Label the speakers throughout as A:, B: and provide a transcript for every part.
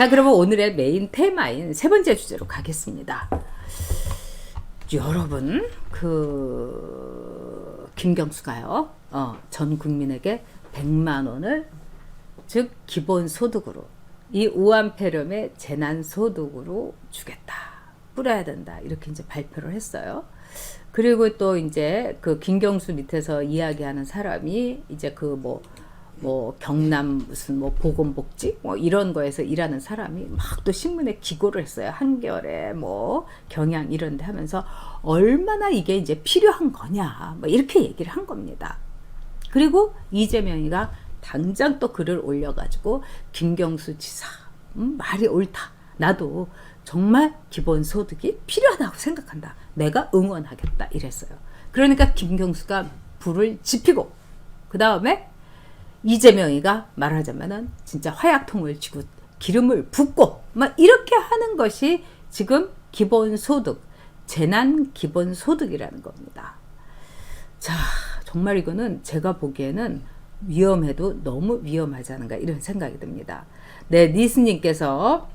A: 자, 그러면 오늘의 메인 테마인 세 번째 주제로 가겠습니다. 여러분, 김경수가요, 전 국민에게 100만 원을, 즉 기본소득으로, 이 우한폐렴의 재난소득으로 주겠다, 뿌려야 된다, 이렇게 이제 발표를 했어요. 그리고 또 이제 그 김경수 밑에서 이야기하는 사람이 이제 경남 무슨 보건복지 이런 거에서 일하는 사람이 막 또 신문에 기고를 했어요. 한겨레 경향 이런 데 하면서 얼마나 이게 이제 필요한 거냐 이렇게 얘기를 한 겁니다. 그리고 이재명이가 당장 또 글을 올려가지고 김경수 지사 말이 옳다. 나도 정말 기본소득이 필요하다고 생각한다. 내가 응원하겠다 이랬어요. 그러니까 김경수가 불을 지피고 그 다음에 이재명이가 말하자면은 진짜 화약통을 쥐고 기름을 붓고 이렇게 하는 것이 지금 기본소득, 재난 기본소득이라는 겁니다. 자, 정말 이거는 제가 보기에는 위험해도 너무 위험하지 않은가 이런 생각이 듭니다. 네, 니스님께서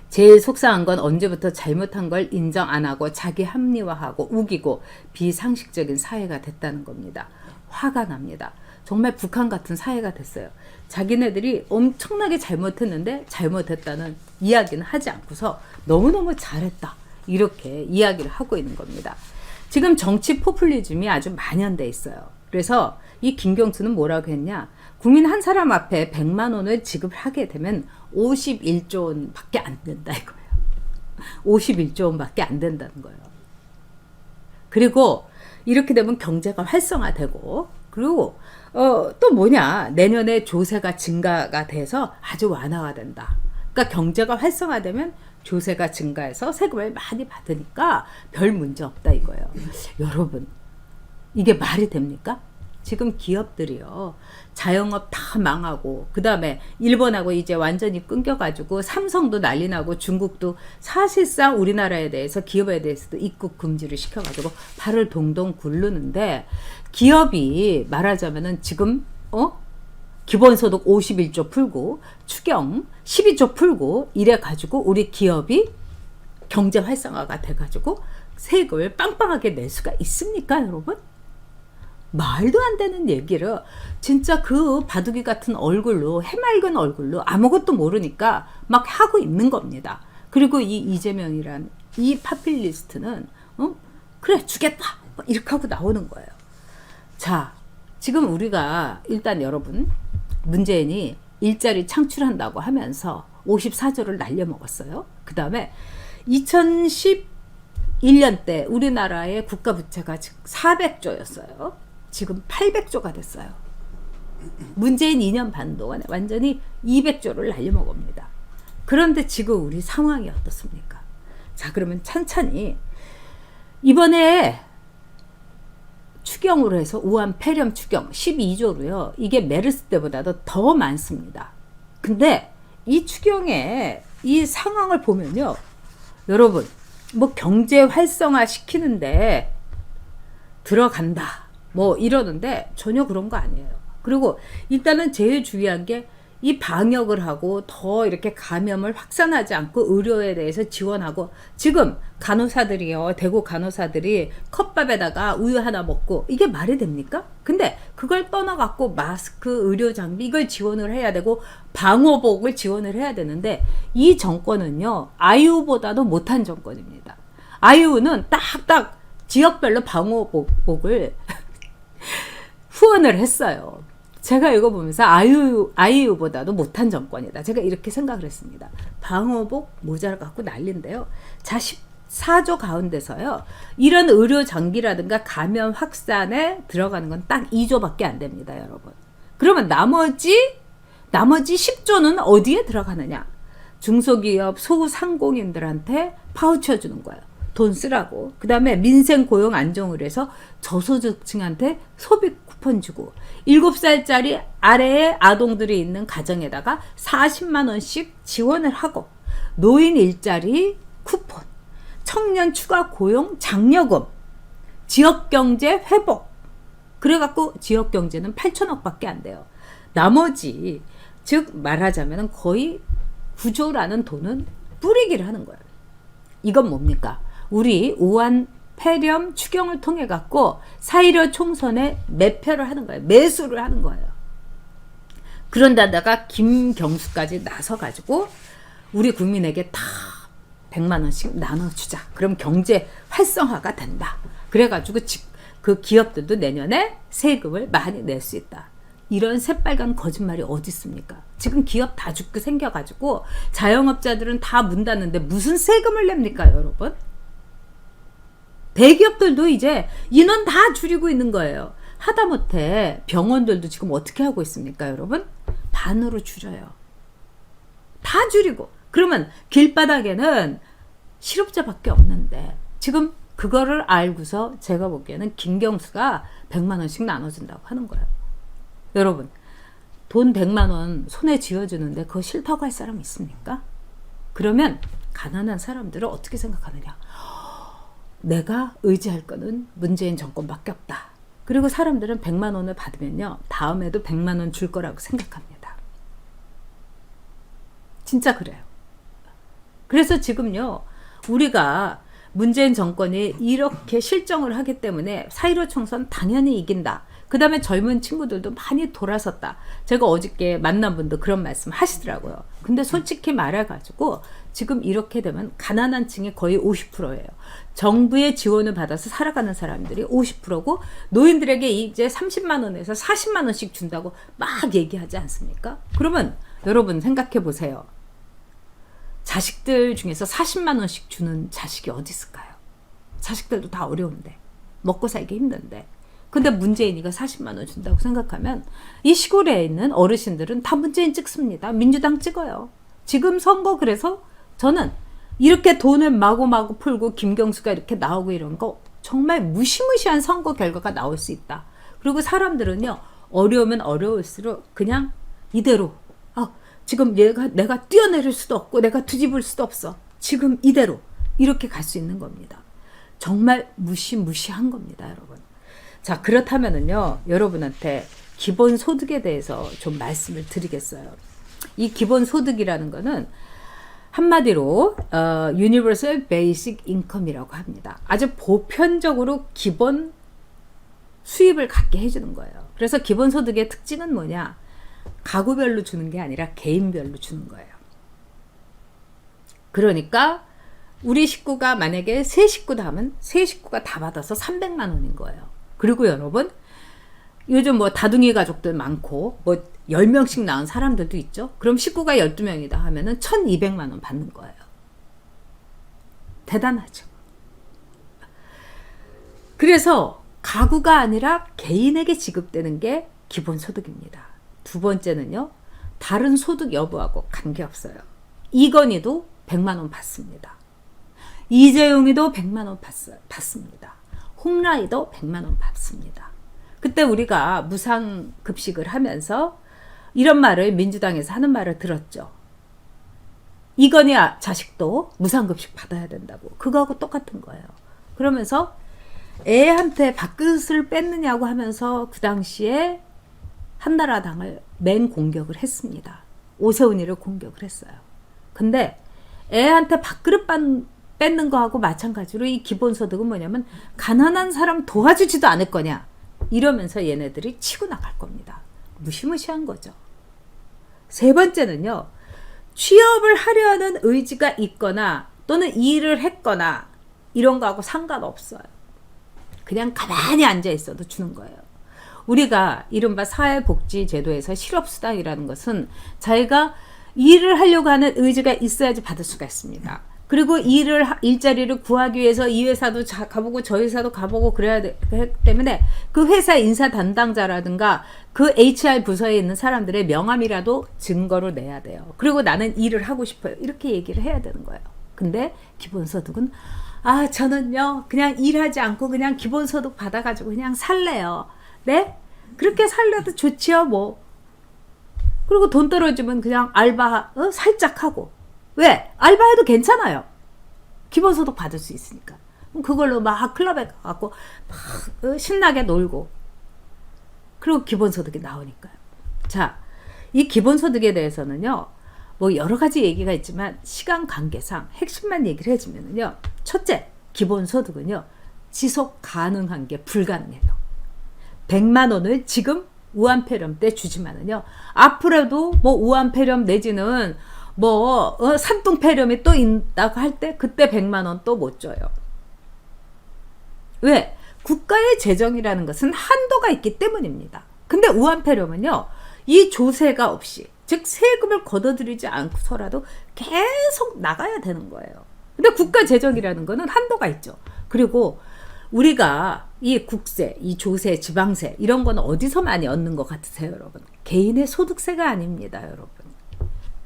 A: 제일 속상한 건 언제부터 잘못한 걸 인정 안 하고 자기 합리화하고 우기고 비상식적인 사회가 됐다는 겁니다. 화가 납니다. 정말 북한 같은 사회가 됐어요. 자기네들이 엄청나게 잘못했는데 잘못했다는 이야기는 하지 않고서 너무너무 잘했다 이렇게 이야기를 하고 있는 겁니다. 지금 정치 포퓰리즘이 아주 만연돼 있어요. 그래서 이 김경수는 뭐라고 했냐, 국민 한 사람 앞에 100만 원을 지급하게 되면 51조 원밖에 안 된다 이거예요. 51조 원밖에 안 된다는 거예요. 그리고 이렇게 되면 경제가 활성화되고, 그리고 또 뭐냐, 내년에 조세가 증가가 돼서 아주 완화가 된다. 그러니까 경제가 활성화되면 조세가 증가해서 세금을 많이 받으니까 별 문제 없다 이거예요. 여러분, 이게 말이 됩니까? 지금 기업들이요, 자영업 다 망하고 그 다음에 일본하고 이제 완전히 끊겨가지고 삼성도 난리 나고 중국도 사실상 우리나라에 대해서 기업에 대해서도 입국 금지를 시켜가지고 발을 동동 굴르는데, 기업이 말하자면은 지금 기본소득 51조 풀고 추경 12조 풀고 이래 가지고 우리 기업이 경제 활성화가 돼 가지고 세금을 빵빵하게 낼 수가 있습니까, 여러분? 말도 안 되는 얘기를 진짜 그 바둑이 같은 얼굴로, 해맑은 얼굴로 아무것도 모르니까 막 하고 있는 겁니다. 그리고 이 이재명이란 이 파퓰리스트는 그래 주겠다 이렇게 하고 나오는 거예요. 자, 지금 우리가 일단 여러분, 문재인이 일자리 창출한다고 하면서 54조를 날려먹었어요. 그 다음에 2011년 때 우리나라의 국가부채가 400조였어요. 지금 800조가 됐어요. 문재인 2년 반 동안에 완전히 200조를 날려먹습니다. 그런데 지금 우리 상황이 어떻습니까? 자, 그러면 천천히 이번에 추경으로 해서 우한폐렴 추경 12조로요. 이게 메르스 때보다도 더 많습니다. 근데 이 추경의 이 상황을 보면요, 여러분, 경제 활성화 시키는데 들어간다 이러는데 전혀 그런 거 아니에요. 그리고 일단은 제일 중요한 게 이 방역을 하고 더 이렇게 감염을 확산하지 않고 의료에 대해서 지원하고, 지금 간호사들이요, 대구 간호사들이 컵밥에다가 우유 하나 먹고 이게 말이 됩니까? 근데 그걸 떠나갖고 마스크, 의료 장비 이걸 지원을 해야 되고 방호복을 지원을 해야 되는데, 이 정권은요 아이유보다도 못한 정권입니다. 아이유는 딱딱 지역별로 방호복을 후원을 했어요. 제가 이거 보면서 아이유보다도 못한 정권이다, 제가 이렇게 생각을 했습니다. 방호복 모자를 갖고 난리인데요. 자, 14조 가운데서요, 이런 의료 장비라든가 감염 확산에 들어가는 건 딱 2조밖에 안 됩니다, 여러분. 그러면 나머지 10조는 어디에 들어가느냐? 중소기업 소상공인들한테 파우쳐 주는 거예요. 돈 쓰라고. 그 다음에 민생 고용 안정을 해서 저소득층한테 소비 쿠폰 주고, 7살짜리 아래의 아동들이 있는 가정에다가 40만 원씩 지원을 하고, 노인 일자리 쿠폰, 청년 추가 고용 장려금, 지역경제 회복. 그래갖고 지역경제는 8천억 밖에 안 돼요. 나머지, 즉 말하자면 거의 구조라는 돈은 뿌리기를 하는 거예요. 이건 뭡니까? 우리 우한 폐렴 추경을 통해 갖고 4.15 총선에 매표를 하는 거예요. 매수를 하는 거예요. 그런데다가 김경수까지 나서가지고 우리 국민에게 다 100만 원씩 나눠주자. 그럼 경제 활성화가 된다. 그래가지고 그 기업들도 내년에 세금을 많이 낼 수 있다. 이런 새빨간 거짓말이 어디 있습니까? 지금 기업 다 죽게 생겨가지고 자영업자들은 다 문 닫는데 무슨 세금을 냅니까, 여러분? 대기업들도 이제 인원 다 줄이고 있는 거예요. 하다못해 병원들도 지금 어떻게 하고 있습니까, 여러분? 반으로 줄여요. 다 줄이고. 그러면 길바닥에는 실업자밖에 없는데 지금 그거를 알고서 제가 보기에는 김경수가 100만 원씩 나눠준다고 하는 거예요. 여러분, 돈 100만 원 손에 쥐어주는데 그거 싫다고 할 사람 있습니까? 그러면 가난한 사람들은 어떻게 생각하느냐? 내가 의지할 거는 문재인 정권밖에 없다. 그리고 사람들은 100만 원을 받으면요, 다음에도 100만 원 줄 거라고 생각합니다. 진짜 그래요. 그래서 지금요, 우리가 문재인 정권이 이렇게 실정을 하기 때문에 4.15 총선 당연히 이긴다. 그 다음에 젊은 친구들도 많이 돌아섰다. 제가 어저께 만난 분도 그런 말씀 하시더라고요. 근데 솔직히 말해가지고 지금 이렇게 되면 가난한 층이 거의 50%예요. 정부의 지원을 받아서 살아가는 사람들이 50%고 노인들에게 이제 30만 원에서 40만 원씩 준다고 막 얘기하지 않습니까? 그러면 여러분 생각해 보세요. 자식들 중에서 40만 원씩 주는 자식이 어디 있을까요? 자식들도 다 어려운데, 먹고 살기 힘든데. 근데 문재인이가 40만 원 준다고 생각하면 이 시골에 있는 어르신들은 다 문재인 찍습니다. 민주당 찍어요. 지금 선거, 그래서 저는 이렇게 돈을 마구마구 풀고 김경수가 이렇게 나오고 이런 거 정말 무시무시한 선거 결과가 나올 수 있다. 그리고 사람들은요, 어려우면 어려울수록 그냥 이대로, 지금 내가 뛰어내릴 수도 없고 내가 뒤집을 수도 없어. 지금 이대로 이렇게 갈 수 있는 겁니다. 정말 무시무시한 겁니다, 여러분. 자, 그렇다면은요, 여러분한테 기본소득에 대해서 좀 말씀을 드리겠어요. 이 기본소득이라는 거는 한마디로 Universal Basic Income이라고 합니다. 아주 보편적으로 기본 수입을 갖게 해주는 거예요. 그래서 기본소득의 특징은 뭐냐? 가구별로 주는 게 아니라 개인별로 주는 거예요. 그러니까 우리 식구가 만약에 세 식구다 하면 세 식구가 다 받아서 300만 원인 거예요. 그리고 여러분, 요즘 뭐 다둥이 가족들 많고 뭐 10명씩 낳은 사람들도 있죠. 그럼 식구가 12명이다 하면은 1200만 원 받는 거예요. 대단하죠. 그래서 가구가 아니라 개인에게 지급되는 게 기본소득입니다. 두 번째는요, 다른 소득 여부하고 관계없어요. 이건희도 100만 원 받습니다. 이재용이도 100만 원 받습니다. 홍라이도 100만 원 받습니다. 그때 우리가 무상급식을 하면서 이런 말을 민주당에서 하는 말을 들었죠. 이건희 자식도 무상급식 받아야 된다고. 그거하고 똑같은 거예요. 그러면서 애한테 밥그릇을 뺐느냐고 하면서 그 당시에 한나라당을 맹공격을 했습니다. 오세훈이를 공격을 했어요. 근데 애한테 밥그릇 뺏는 거하고 마찬가지로 이 기본소득은 뭐냐면 가난한 사람 도와주지도 않을 거냐, 이러면서 얘네들이 치고 나갈 겁니다. 무시무시한 거죠. 세 번째는요, 취업을 하려 하는 의지가 있거나 또는 일을 했거나 이런 거하고 상관없어요. 그냥 가만히 앉아 있어도 주는 거예요. 우리가 이른바 사회복지제도에서 실업수당이라는 것은 자기가 일을 하려고 하는 의지가 있어야지 받을 수가 있습니다. 그리고 일자리를 구하기 위해서 이 회사도 가보고 저 회사도 가보고 그래야 되기 때문에 그 회사 인사 담당자라든가 그 HR 부서에 있는 사람들의 명함이라도 증거로 내야 돼요. 그리고 나는 일을 하고 싶어요. 이렇게 얘기를 해야 되는 거예요. 근데 기본소득은 저는요 그냥 일하지 않고 그냥 기본소득 받아가지고 그냥 살래요. 네? 그렇게 살려도 좋지요 뭐. 그리고 돈 떨어지면 그냥 알바 살짝 하고. 왜? 알바해도 괜찮아요. 기본소득 받을 수 있으니까. 그걸로 막 클럽에 가갖고 막 신나게 놀고. 그리고 기본소득이 나오니까요. 자, 이 기본소득에 대해서는요, 뭐 여러 가지 얘기가 있지만 시간 관계상 핵심만 얘기를 해주면요. 첫째, 기본소득은요. 지속 가능한 게 불가능해요. 100만 원을 지금 우한폐렴 때 주지만은요. 앞으로도 뭐 우한폐렴 내지는 뭐 산둥폐렴이 또 있다고 할 때 그때 100만 원 또 못 줘요. 왜? 국가의 재정이라는 것은 한도가 있기 때문입니다. 근데 우한폐렴은요. 이 조세가 없이 즉 세금을 걷어들이지 않고서라도 계속 나가야 되는 거예요. 근데 국가 재정이라는 거는 한도가 있죠. 그리고 우리가 이 국세, 이 조세, 지방세 이런 건 어디서 많이 얻는 것 같으세요, 여러분? 개인의 소득세가 아닙니다, 여러분.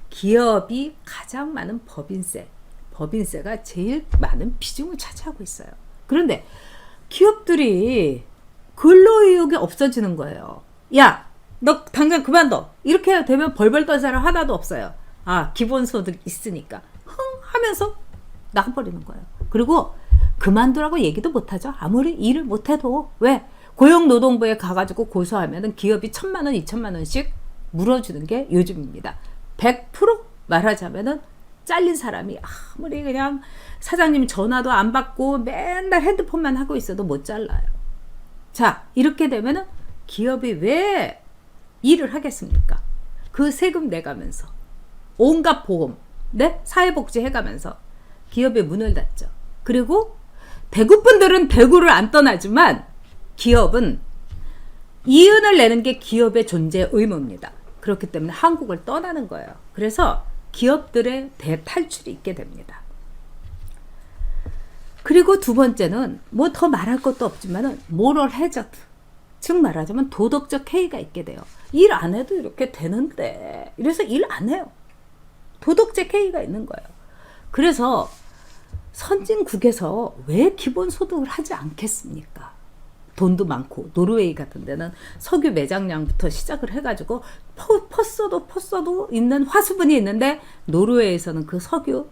A: 기업이 가장 많은 법인세가 제일 많은 비중을 차지하고 있어요. 그런데 기업들이 근로의욕이 없어지는 거예요. 야, 너 당장 그만둬. 이렇게 되면 벌벌 떨 사람 하나도 없어요. 아, 기본소득 있으니까 흥 하면서 나가버리는 거예요. 그리고 그만두라고 얘기도 못하죠. 아무리 일을 못해도. 왜? 고용노동부에 가가지고 고소하면은 기업이 1,000만 원, 2,000만 원씩 물어주는 게 요즘입니다. 100% 말하자면은 잘린 사람이 아무리 그냥 사장님 전화도 안 받고 맨날 핸드폰만 하고 있어도 못 잘라요. 자, 이렇게 되면은 기업이 왜 일을 하겠습니까? 그 세금 내가면서 온갖 보험, 네? 사회복지 해가면서 기업의 문을 닫죠. 그리고 대구분들은 대구를 안 떠나지만 기업은 이윤을 내는 게 기업의 존재 의무입니다. 그렇기 때문에 한국을 떠나는 거예요. 그래서 기업들의 대탈출이 있게 됩니다. 그리고 두 번째는 뭐 더 말할 것도 없지만은 모럴 해저드, 즉 말하자면 도덕적 해이가 있게 돼요. 일 안 해도 이렇게 되는데 이래서 일 안 해요. 도덕적 해이가 있는 거예요. 그래서 선진국에서 왜 기본소득을 하지 않겠습니까? 돈도 많고 노르웨이 같은 데는 석유 매장량부터 시작을 해가지고 퍼써도 있는 화수분이 있는데 노르웨이에서는 그 석유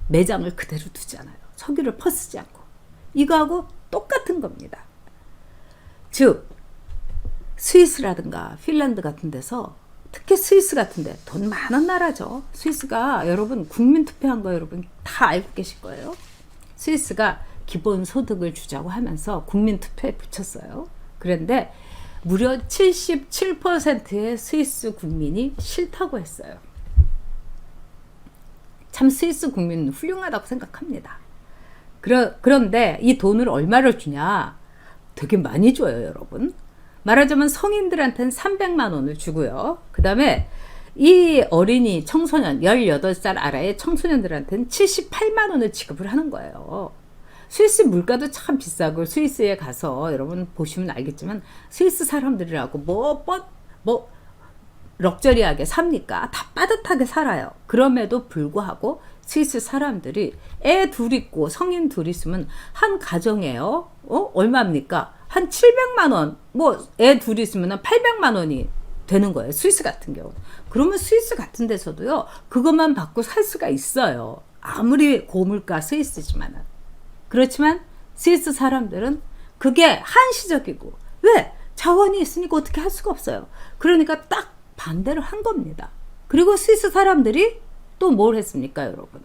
A: 매장을 그대로 두지 않아요. 석유를 퍼쓰지 않고. 이거하고 똑같은 겁니다. 즉 스위스라든가 핀란드 같은 데서 특히 스위스 같은 데 돈 많은 나라죠. 스위스가 여러분 국민투표한 거 여러분 다 알고 계실 거예요. 스위스가 기본소득을 주자고 하면서 국민투표에 붙였어요. 그런데 무려 77%의 스위스 국민이 싫다고 했어요. 참 스위스 국민은 훌륭하다고 생각합니다. 그런데 이 돈을 얼마를 주냐? 되게 많이 줘요, 여러분. 말하자면 성인들한테는 300만 원을 주고요. 그 다음에 이 어린이 청소년 18살 아래의 청소년들한테는 78만 원을 지급을 하는 거예요. 스위스 물가도 참 비싸고 스위스에 가서 여러분 보시면 알겠지만 스위스 사람들이라고 뭐 럭셔리하게 삽니까? 다 빠듯하게 살아요. 그럼에도 불구하고 스위스 사람들이 애 둘 있고 성인 둘 있으면 한 가정에요. 얼마입니까? 한 700만 원, 뭐 애 둘 있으면 800만 원이 되는 거예요. 스위스 같은 경우. 그러면 스위스 같은 데서도요. 그것만 받고 살 수가 있어요. 아무리 고물가 스위스지만은. 그렇지만 스위스 사람들은 그게 한시적이고 왜? 자원이 있으니까 어떻게 할 수가 없어요. 그러니까 딱 반대를 한 겁니다. 그리고 스위스 사람들이 또 뭘 했습니까, 여러분?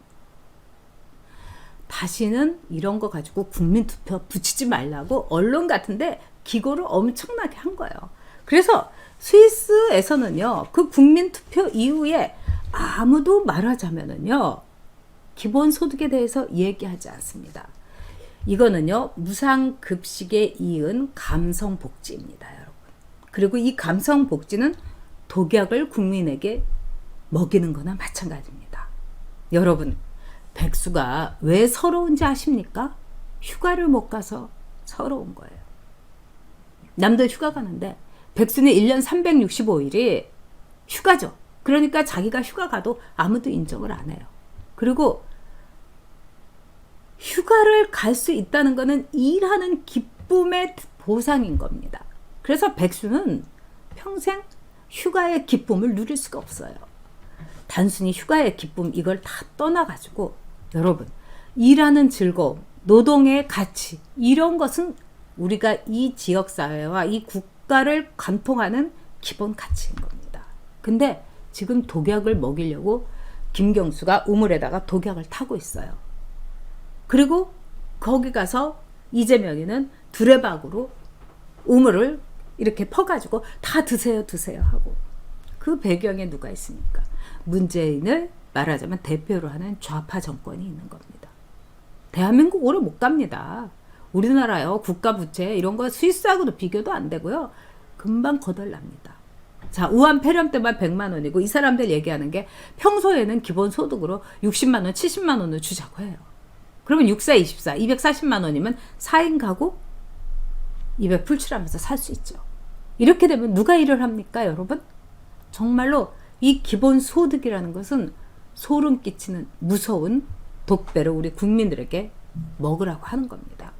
A: 다시는 이런 거 가지고 국민투표 붙이지 말라고 언론 같은데 기고를 엄청나게 한 거예요. 그래서 스위스에서는요, 그 국민투표 이후에 아무도 말하자면은요, 기본소득에 대해서 얘기하지 않습니다. 이거는요, 무상급식에 이은 감성복지입니다, 여러분. 그리고 이 감성복지는 독약을 국민에게 먹이는 거나 마찬가지입니다. 여러분, 백수가 왜 서러운지 아십니까? 휴가를 못 가서 서러운 거예요. 남들 휴가 가는데 백수는 1년 365일이 휴가죠. 그러니까 자기가 휴가 가도 아무도 인정을 안 해요. 그리고 휴가를 갈 수 있다는 것은 일하는 기쁨의 보상인 겁니다. 그래서 백수는 평생 휴가의 기쁨을 누릴 수가 없어요. 단순히 휴가의 기쁨 이걸 다 떠나가지고 여러분 일하는 즐거움, 노동의 가치 이런 것은 우리가 이 지역사회와 이 국가를 관통하는 기본 가치인 겁니다. 근데 지금 독약을 먹이려고 김경수가 우물에다가 독약을 타고 있어요. 그리고 거기 가서 이재명이는 두레박으로 우물을 이렇게 퍼가지고 다 드세요 하고. 그 배경에 누가 있습니까? 문재인을 말하자면 대표로 하는 좌파 정권이 있는 겁니다. 대한민국 오래 못 갑니다. 우리나라요 국가 부채 이런 거 스위스하고도 비교도 안 되고요. 금방 거덜납니다. 자, 우한 폐렴 때만 100만 원이고 이 사람들 얘기하는 게 평소에는 기본소득으로 60만 원, 70만 원을 주자고 해요. 그러면 6사 24, 240만 원이면 4인 가구 200 풀칠하면서 살 수 있죠. 이렇게 되면 누가 일을 합니까, 여러분? 정말로 이 기본소득이라는 것은 소름 끼치는 무서운 독배를 우리 국민들에게 먹으라고 하는 겁니다.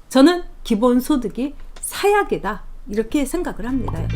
A: 저는 기본소득이 사약이다 이렇게 생각을 합니다.